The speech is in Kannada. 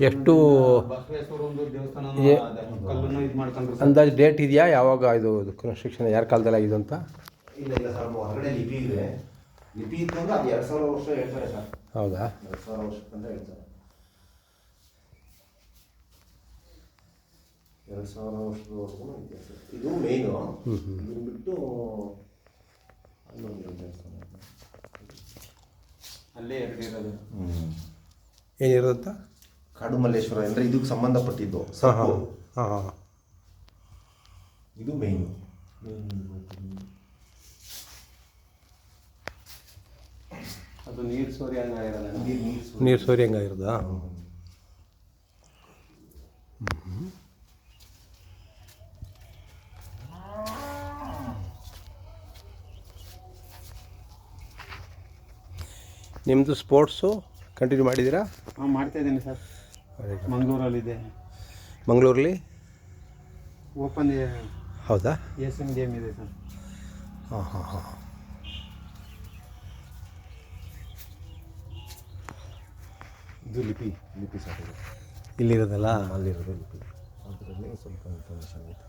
ಎಷ್ಟು ಅಂದಾಜು ಡೇಟ್ ಇದೆಯಾ? ಯಾವಾಗ ಇದು ಕನ್ಸ್ಟ್ರಕ್ಷನ್ ಯಾರ ಕಾಲದಲ್ಲಿ ಆಗಿದೆ ಅಂತ? ಇಲ್ಲ ಸರ್, ಹೊರಗಡೆ ಲಿಪಿ ಇದೆ. ಲಿಪಿ ಇತ್ತು ಅಂದ್ರೆ ಅದು 2000 ವರ್ಷ ಹೇಳ್ತಾರೆ ಸರ್. ಹೌದಾ? 2000 ವರ್ಷಕ್ಕಂತ ಹೇಳ್ತಾರೆ. 2000 ವರ್ಷದವರೆಗೂ ಇದೆ ಸರ್. ಇದು ಮೇಯ್ನು. ಇದನ್ನು ಬಿಟ್ಟು ಅಲ್ಲೊಂದು ದೇವಸ್ಥಾನ, ಅಲ್ಲೇ ಎರಡು ಇರೋದು. ಏನಿರೋದಂತ? ಕಾಡು ಮಲ್ಲೇಶ್ವರ ಅಂದರೆ ಇದಕ್ಕೆ ಸಂಬಂಧಪಟ್ಟಿದ್ದು. ಹಾಂ. ಇದು ಮೇಯ್ನು. ಅದು ನೀರು ಸೋರಿ ಹಂಗಾಗಿರೋದ? ನೀರು ಸೋರಿ ಹಂಗಾಗಿರೋದಾ? ನಿಮ್ಮದು ಸ್ಪೋರ್ಟ್ಸು ಕಂಟಿನ್ಯೂ ಮಾಡಿದ್ದೀರಾ? ಹಾಂ, ಮಾಡ್ತಾಯಿದ್ದೀನಿ ಸರ್. ಮಂಗಳೂರಲ್ಲಿದೆ. ಮಂಗಳೂರಲ್ಲಿ ಓಪನ್. ಹೌದಾ? ಏಷ್ಯನ್ ಗೇಮ್ ಇದೆ ಸರ್. ಹಾಂ. ಇದು ಲಿಪಿ ಸರ್. ಇಲ್ಲಿರೋದಲ್ಲ? ಅಲ್ಲಿರೋದು ಲಿಪಿ. ಅದರಲ್ಲಿ ಸ್ವಲ್ಪ ಇನ್ಫಾರ್ಮೇಷನ್ ಇದೆ.